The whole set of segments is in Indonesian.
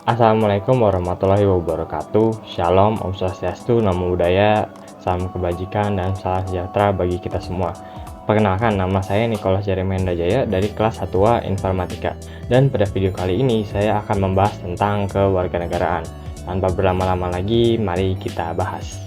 Assalamualaikum warahmatullahi wabarakatuh. Shalom, Om Swastiastu, Namo Buddhaya, salam kebajikan dan salam sejahtera bagi kita semua. Perkenalkan, nama saya Nicholas Jeremenda Jaya dari kelas 1A Informatika. Dan pada video kali ini saya akan membahas tentang kewarganegaraan. Tanpa berlama-lama lagi, mari kita bahas.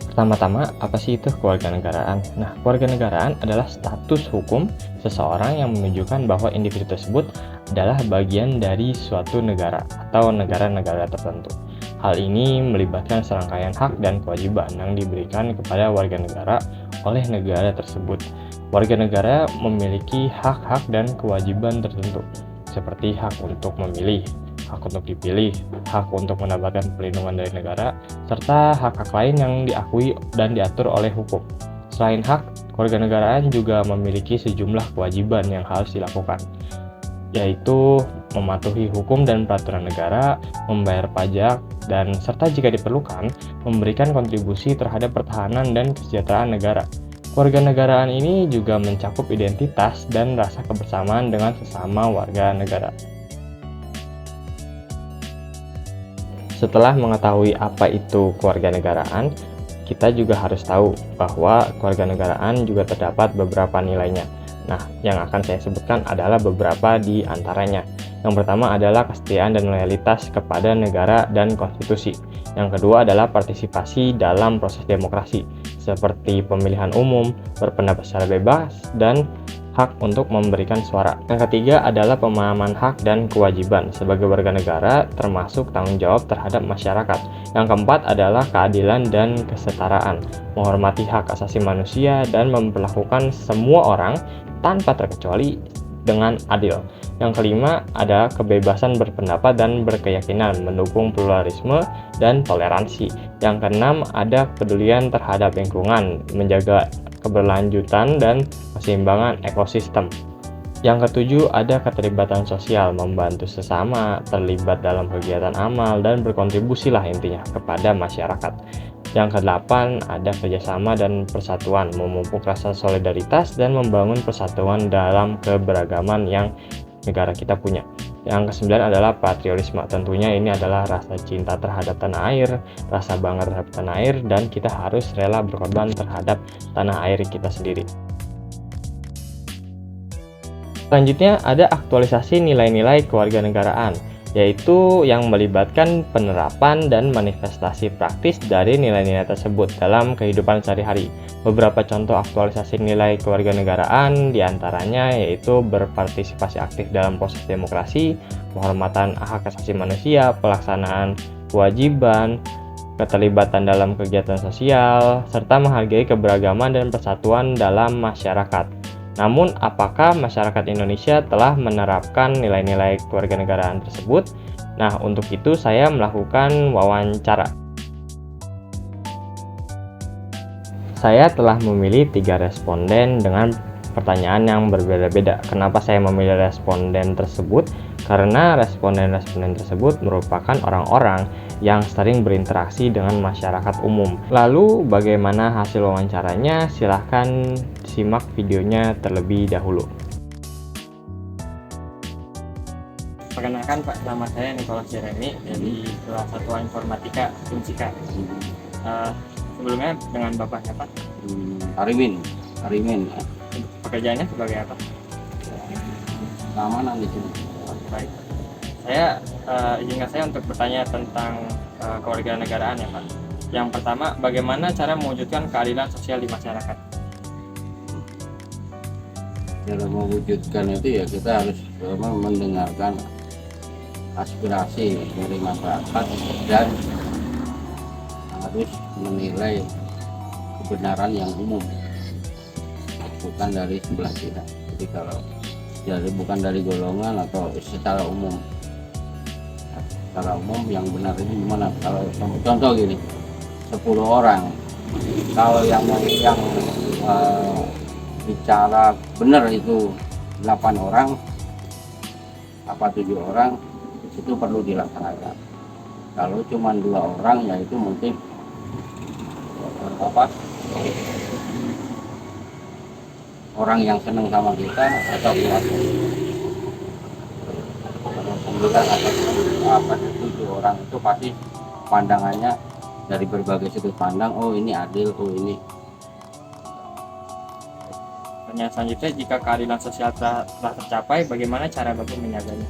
Pertama-tama, apa sih itu kewarganegaraan? Nah, kewarganegaraan adalah status hukum seseorang yang menunjukkan bahwa individu tersebut adalah bagian dari suatu negara atau negara-negara tertentu. Hal ini melibatkan serangkaian hak dan kewajiban yang diberikan kepada warga negara oleh negara tersebut. Warga negara memiliki hak-hak dan kewajiban tertentu, seperti hak untuk memilih, hak untuk dipilih, hak untuk mendapatkan perlindungan dari negara, serta hak-hak lain yang diakui dan diatur oleh hukum. Selain hak, kewarganegaraan juga memiliki sejumlah kewajiban yang harus dilakukan, yaitu mematuhi hukum dan peraturan negara, membayar pajak, dan serta jika diperlukan, memberikan kontribusi terhadap pertahanan dan kesejahteraan negara. Kewarganegaraan ini juga mencakup identitas dan rasa kebersamaan dengan sesama warga negara. Setelah mengetahui apa itu kewarganegaraan, kita juga harus tahu bahwa kewarganegaraan juga terdapat beberapa nilainya. Nah, yang akan saya sebutkan adalah beberapa di antaranya. Yang pertama adalah kesetiaan dan loyalitas kepada negara dan konstitusi. Yang kedua adalah partisipasi dalam proses demokrasi, seperti pemilihan umum, berpendapat secara bebas, dan hak untuk memberikan suara. Yang ketiga adalah pemahaman hak dan kewajiban sebagai warga negara, termasuk tanggung jawab terhadap masyarakat. Yang keempat adalah keadilan dan kesetaraan, menghormati hak asasi manusia dan memperlakukan semua orang tanpa terkecuali dengan adil. Yang kelima ada kebebasan berpendapat dan berkeyakinan, mendukung pluralisme dan toleransi. Yang keenam ada kepedulian terhadap lingkungan, menjaga keberlanjutan dan keseimbangan ekosistem. Yang ketujuh ada keterlibatan sosial, membantu sesama, terlibat dalam kegiatan amal, dan berkontribusi lah intinya kepada masyarakat. Yang kedelapan ada kerjasama dan persatuan, memupuk rasa solidaritas dan membangun persatuan dalam keberagaman yang negara kita punya. Yang kesembilan adalah patriotisme, tentunya ini adalah rasa cinta terhadap tanah air, rasa bangga terhadap tanah air, dan kita harus rela berkorban terhadap tanah air kita sendiri. Selanjutnya ada aktualisasi nilai-nilai kewarganegaraan, yaitu yang melibatkan penerapan dan manifestasi praktis dari nilai-nilai tersebut dalam kehidupan sehari-hari. Beberapa contoh aktualisasi nilai kewarganegaraan diantaranya yaitu berpartisipasi aktif dalam proses demokrasi, penghormatan hak asasi manusia, pelaksanaan kewajiban, keterlibatan dalam kegiatan sosial, serta menghargai keberagaman dan persatuan dalam masyarakat. Namun, apakah masyarakat Indonesia telah menerapkan nilai-nilai kewarganegaraan tersebut? Nah, untuk itu saya melakukan wawancara. Saya telah memilih 3 responden dengan pertanyaan yang berbeda-beda. Kenapa saya memilih responden tersebut? Karena responden-responden tersebut merupakan orang-orang yang sering berinteraksi dengan masyarakat umum. Lalu bagaimana hasil wawancaranya? Silahkan simak videonya terlebih dahulu. Perkenalkan Pak, nama saya Nicholas Jeremy dari kelas 1A Informatika Unsika. Sebelumnya dengan Bapaknya Pak? Arimin. Pekerjaannya sebagai apa? Keamanan di sini. Baik. Saya izinkan saya untuk bertanya tentang kewarganegaraan ya Pak. Yang pertama, bagaimana cara mewujudkan keadilan sosial di masyarakat? Cara mewujudkan itu ya kita harus mendengarkan aspirasi dari masyarakat dan harus menilai kebenaran yang umum, bukan dari sebelah kita. Jadi kalau bukan dari golongan atau secara umum yang benar ini gimana? Kalau contoh gini, 10 orang, kalau yang bicara benar itu 8 orang apa 7 orang, itu perlu dilaksanakan. Kalau cuma 2 orang, yaitu mungkin orang yang senang sama kita atau keluarga. 9 atau apa 7 orang itu pasti pandangannya dari berbagai sudut pandang, oh ini adil, oh ini. Pertanyaan selanjutnya, jika keadilan sosial telah tercapai, bagaimana cara Bapak menjaganya?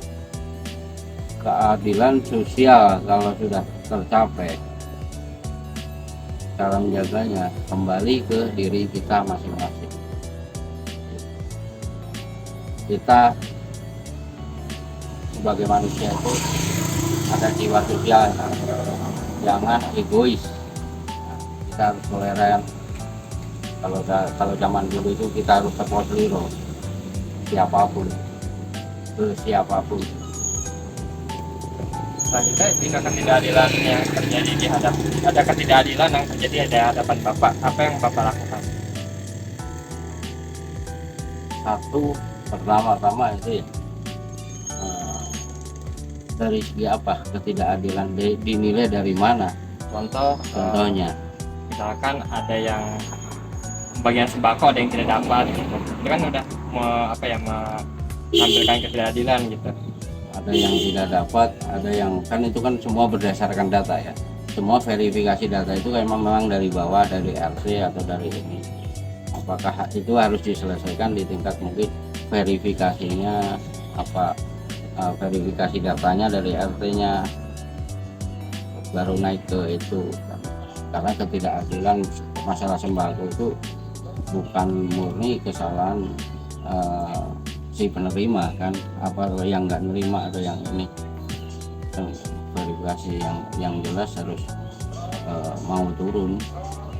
Keadilan sosial kalau sudah tercapai, cara menjaganya kembali ke diri kita masing-masing. Kita sebagai manusia itu ada jiwa sosial, jangan egois. Kita harus toleran. Kalau zaman dulu itu kita harus support hero, siapapun, ke siapapun. Selanjutnya, jika ketidakadilan yang terjadi ada ketidakadilan yang terjadi di hadapan Bapak, apa yang Bapak lakukan? Satu, pertama-tama itu ya, dari segi apa ketidakadilan, dinilai dari mana? Contohnya misalkan ada yang bagian sembako ada yang tidak dapat gitu. Itu kan udah menampilkan ketidakadilan gitu. ada yang tidak dapat, ada yang kan itu kan semua berdasarkan data ya. Semua verifikasi data itu memang dari bawah, dari RT atau dari ini. Apakah itu harus diselesaikan di tingkat mungkin verifikasinya apa, verifikasi datanya dari RT-nya baru naik ke itu. Karena ketidakadilan masalah sembako itu bukan murni kesalahan si penerima kan, apa yang nggak nerima atau yang ini. Verifikasi yang jelas harus mau turun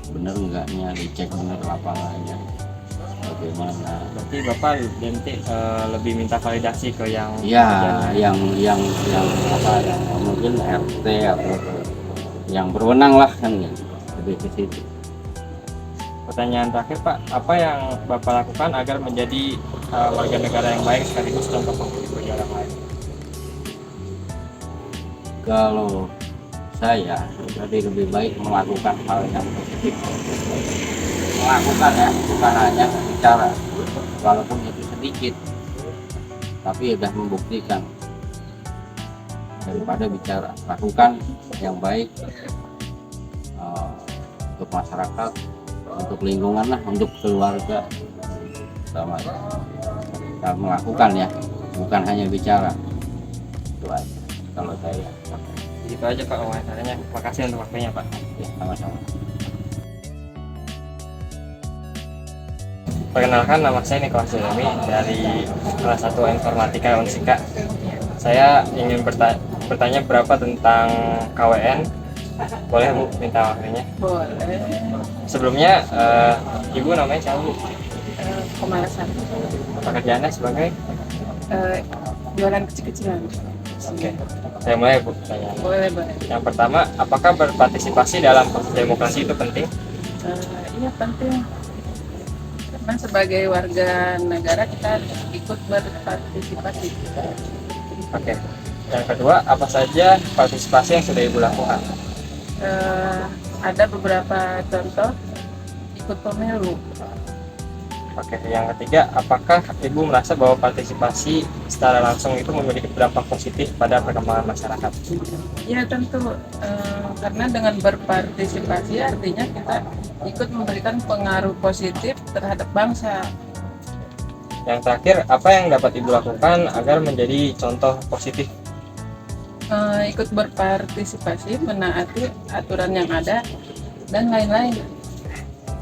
bener enggaknya, dicek bener lapangannya bagaimana. Berarti Bapak nanti lebih minta validasi ke yang ya yang apa, yang mungkin RT atau yang berwenang lah kan, lebih ke situ. Pertanyaan terakhir Pak, apa yang Bapak lakukan agar menjadi warga negara yang baik sekaligus contoh bagi orang lain? Kalau saya jadi lebih baik melakukan hal yang positif, melakukan ya, bukan hanya bicara, walaupun itu sedikit tapi sudah membuktikan. Daripada bicara, lakukan yang baik untuk masyarakat, untuk lingkungan lah, untuk keluarga sama. Kita melakukan ya, bukan hanya bicara. Itu aja kalau saya. Gitu aja Pak wawancaranya. Makasih untuk waktunya Pak. Ya, sama-sama. Perkenalkan, nama saya Nicholas Jeremy dari kelas 1 Informatika Unsika. Saya ingin bertanya berapa tentang KWN. Boleh Bu minta waktunya? Boleh. Sebelumnya Ibu namanya siapa Bu? Pemalasan. Pekerjaannya sebagai? Jualan kecil-kecilan. Oke. Saya mulai Bu pertanyaan. Boleh. Yang pertama, apakah berpartisipasi dalam proses demokrasi itu penting? Iya penting. Karena sebagai warga negara kita ikut berpartisipasi. Oke. Yang kedua, apa saja partisipasi yang sudah Ibu lakukan? Ada beberapa contoh ikut pemilu. Oke. Yang ketiga, apakah Ibu merasa bahwa partisipasi secara langsung itu memiliki dampak positif pada perkembangan masyarakat? Ya tentu, karena dengan berpartisipasi artinya kita ikut memberikan pengaruh positif terhadap bangsa. Yang terakhir, apa yang dapat Ibu lakukan agar menjadi contoh positif? Ikut berpartisipasi, menaati aturan yang ada, dan lain-lain.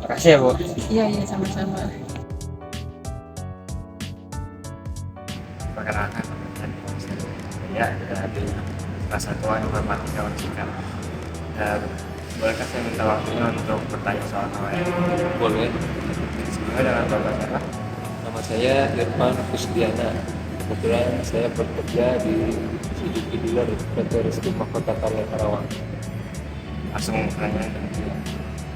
Makasih ya Bu. Iya sama-sama. Perkenalkan, saya dari kelas 1 Informatika Unsika. Bolehkah saya minta waktunya untuk bertanya soal KWN? Boleh. Sebelumnya dengan Bapak siapa? Nama saya Irfan Kusdiana. Kebetulan saya bekerja di CDP Dealer PT Restu Mahkota Karya Karawang. Langsung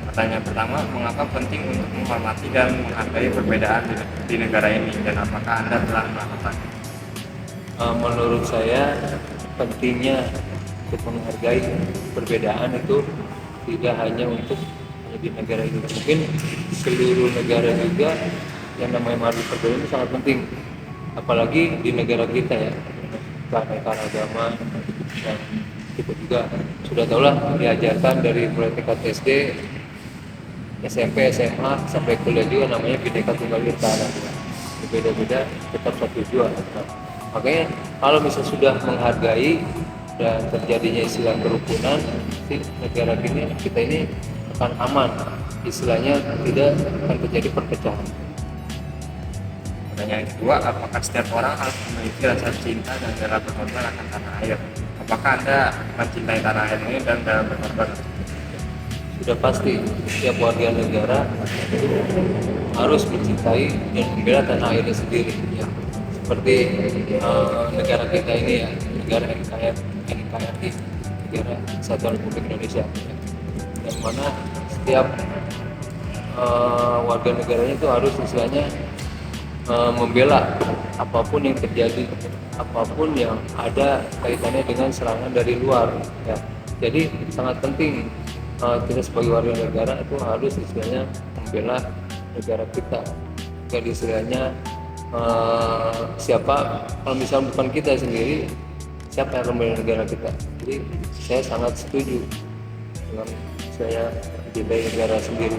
pertanyaan pertama, mengapa penting untuk menghormati dan menghargai perbedaan di negara ini, dan apakah Anda telah melakukannya? Menurut saya pentingnya untuk menghargai perbedaan itu tidak hanya untuk di negara ini, mungkin seluruh negara juga yang namanya menghargai perbedaan itu sangat penting, apalagi di negara kita ya. keanekaragaman, dan kita juga sudah tahulah diajarkan dari mulai tingkat SD, SMP, SMA sampai kuliah juga namanya Bhinneka Tunggal Ika. Berbeda-beda tetap satu tujuan. Nah, makanya kalau misalnya sudah menghargai dan terjadinya istilah kerukunan, si negara kita ini akan aman, istilahnya tidak akan terjadi perpecahan. Pertanyaan kedua, apakah setiap orang harus memiliki rasa cinta dan rela berkorban akan tanah air? Apakah Anda mencintai tanah air ini dan rela berkorban? Sudah pasti setiap warga negara harus mencintai dan membela tanah airnya sendiri, ya. Seperti negara kita ini ya, negara NKRI, negara Kesatuan Republik Indonesia, yang mana setiap warga negaranya itu harus istilahnya membela apapun yang terjadi, apapun yang ada kaitannya dengan serangan dari luar, ya. Jadi sangat penting kita sebagai warga negara itu harus istilahnya membela negara kita. Jadi istilahnya siapa, kalau misalnya bukan kita sendiri, siapa yang akan membela negara kita? Jadi saya sangat setuju dengan saya mencintai negara sendiri.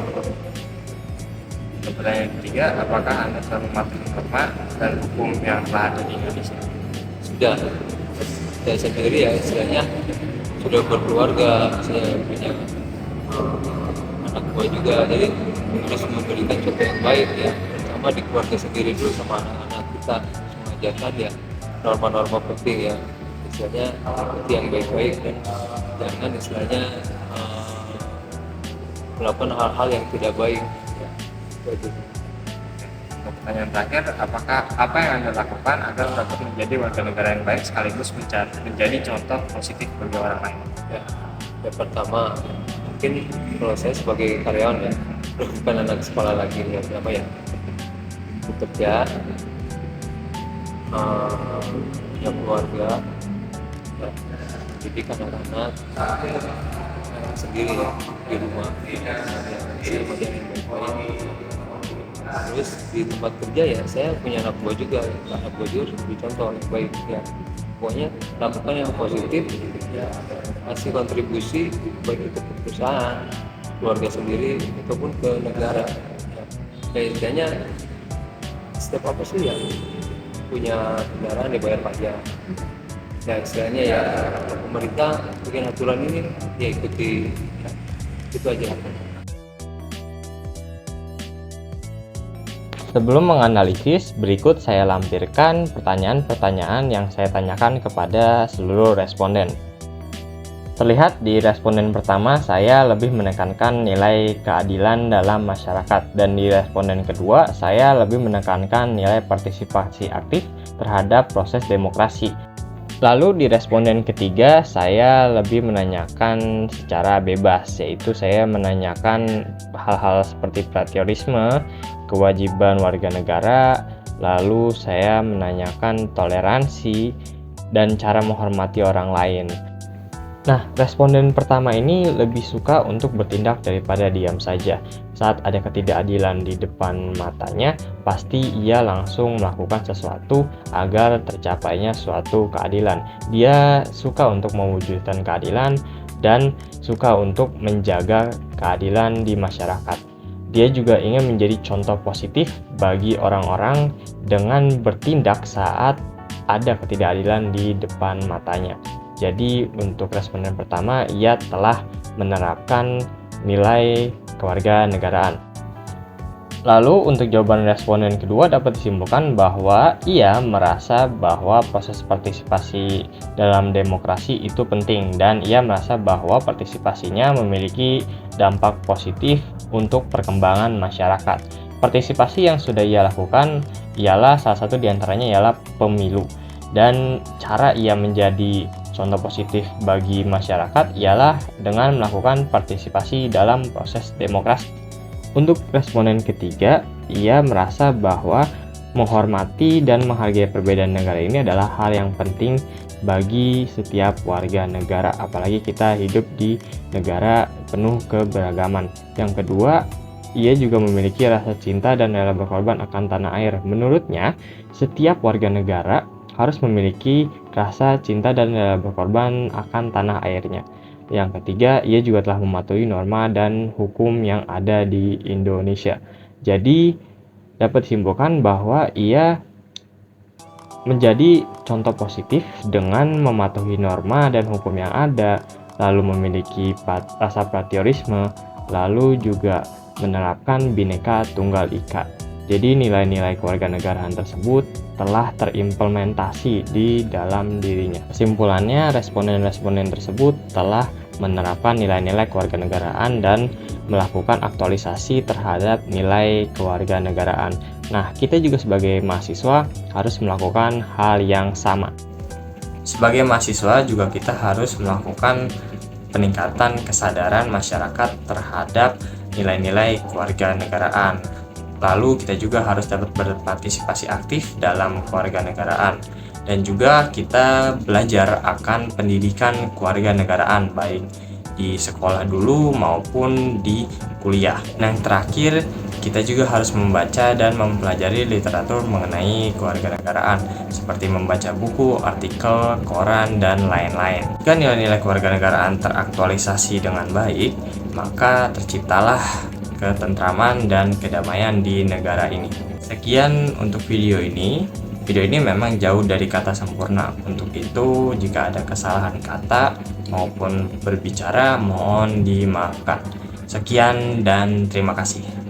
Pertanyaan ketiga, apakah Anda selalu mematuhi norma dan hukum yang telah ada di Indonesia? Sudah, saya sendiri ya istilahnya sudah berkeluarga, saya punya anak buah juga, jadi harus memberikan contoh yang baik ya, pertama di keluarga sendiri dulu sama anak-anak kita, mengajarkan ya norma-norma penting ya, istilahnya seperti yang baik-baik dan jangan istilahnya melakukan hal-hal yang tidak baik ya. Itu. Untuk pertanyaan terakhir, apakah apa yang Anda lakukan agar dapat menjadi warga negara yang baik sekaligus menjadi contoh positif bagi orang lain? Ya, yang pertama mungkin kalau saya sebagai karyawan ya, bukan anak sekolah lagi, yang pertama ya bekerja, punya keluarga, ya, didik anak-anak sendiri ya, di rumah, saya menjadi baik-baik. Terus di tempat kerja ya saya punya anak buah juga, anak buah juga harus beri contoh yang baik ya. Pokoknya lakukan yang positif ya, kasih kontribusi baik itu ke perusahaan, keluarga sendiri ataupun ke negara ya. Intinya setiap apa sih ya punya kendaraan dibayar pajak ya, istilahnya ya pemerintah bikin aturan ini ya ikuti ya. Itu aja. Sebelum menganalisis, berikut saya lampirkan pertanyaan-pertanyaan yang saya tanyakan kepada seluruh responden. Terlihat di responden pertama, saya lebih menekankan nilai keadilan dalam masyarakat, dan di responden kedua, saya lebih menekankan nilai partisipasi aktif terhadap proses demokrasi. Lalu di responden ketiga, saya lebih menanyakan secara bebas, yaitu saya menanyakan hal-hal seperti patriotisme, kewajiban warga negara, lalu saya menanyakan toleransi, dan cara menghormati orang lain. Nah, responden pertama ini lebih suka untuk bertindak daripada diam saja. Saat ada ketidakadilan di depan matanya, pasti ia langsung melakukan sesuatu agar tercapainya suatu keadilan. Dia suka untuk mewujudkan keadilan dan suka untuk menjaga keadilan di masyarakat. Dia juga ingin menjadi contoh positif bagi orang-orang dengan bertindak saat ada ketidakadilan di depan matanya. Jadi untuk responden pertama, ia telah menerapkan nilai kewarganegaraan. Lalu untuk jawaban responden kedua dapat disimpulkan bahwa ia merasa bahwa proses partisipasi dalam demokrasi itu penting, dan ia merasa bahwa partisipasinya memiliki dampak positif untuk perkembangan masyarakat. Partisipasi yang sudah ia lakukan ialah salah satu diantaranya ialah pemilu, dan cara ia menjadi contoh positif bagi masyarakat ialah dengan melakukan partisipasi dalam proses demokrasi. Untuk responden ketiga, ia merasa bahwa menghormati dan menghargai perbedaan negara ini adalah hal yang penting bagi setiap warga negara, apalagi kita hidup di negara penuh keberagaman. Yang kedua, ia juga memiliki rasa cinta dan rela berkorban akan tanah air. Menurutnya, setiap warga negara harus memiliki rasa cinta dan rela berkorban akan tanah airnya. Yang ketiga, ia juga telah mematuhi norma dan hukum yang ada di Indonesia. Jadi, dapat disimpulkan bahwa ia menjadi contoh positif dengan mematuhi norma dan hukum yang ada, lalu memiliki rasa patriotisme, lalu juga menerapkan Bhinneka Tunggal Ika. Jadi nilai-nilai kewarganegaraan tersebut telah terimplementasi di dalam dirinya. Kesimpulannya, responden-responden tersebut telah menerapkan nilai-nilai kewarganegaraan dan melakukan aktualisasi terhadap nilai kewarganegaraan. Nah, kita juga sebagai mahasiswa harus melakukan hal yang sama. Sebagai mahasiswa juga kita harus melakukan peningkatan kesadaran masyarakat terhadap nilai-nilai kewarganegaraan. Lalu kita juga harus dapat berpartisipasi aktif dalam kewarganegaraan. Dan juga kita belajar akan pendidikan kewarganegaraan baik di sekolah dulu maupun di kuliah. Nah, yang terakhir, kita juga harus membaca dan mempelajari literatur mengenai kewarganegaraan seperti membaca buku, artikel, koran, dan lain-lain. Jika nilai-nilai kewarganegaraan teraktualisasi dengan baik, maka terciptalah ketentraman dan kedamaian di negara ini. Sekian untuk video ini. Video ini memang jauh dari kata sempurna. Untuk itu, jika ada kesalahan kata maupun berbicara, mohon dimaafkan. Sekian dan terima kasih.